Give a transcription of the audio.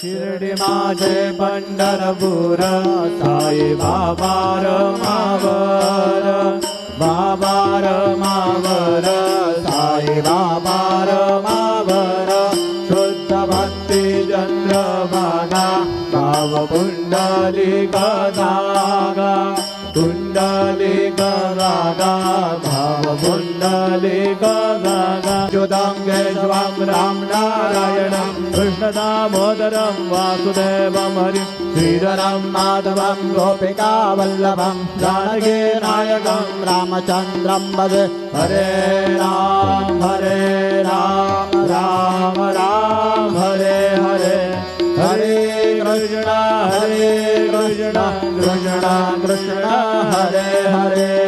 शिर्डी माझे पंढरपूर साई बाबा रमावर बाबा रमावर साई बाबा रमावर शुद्ध भक्ती चंद्रभागा भाव पुंडलिक नागा पुंडलिक नागा भाव पुंडलिक नागा ज्योतांगे स्वाम राम नारायणं कृष्ण दामोदरं वासुदेवं हरिं श्रीधरं माधवं गोपिका वल्लभं जानकी नायकं रामचन्द्रं भजे हरे राम राम राम हरे हरे हरे कृष्ण कृष्ण कृष्ण हरे हरे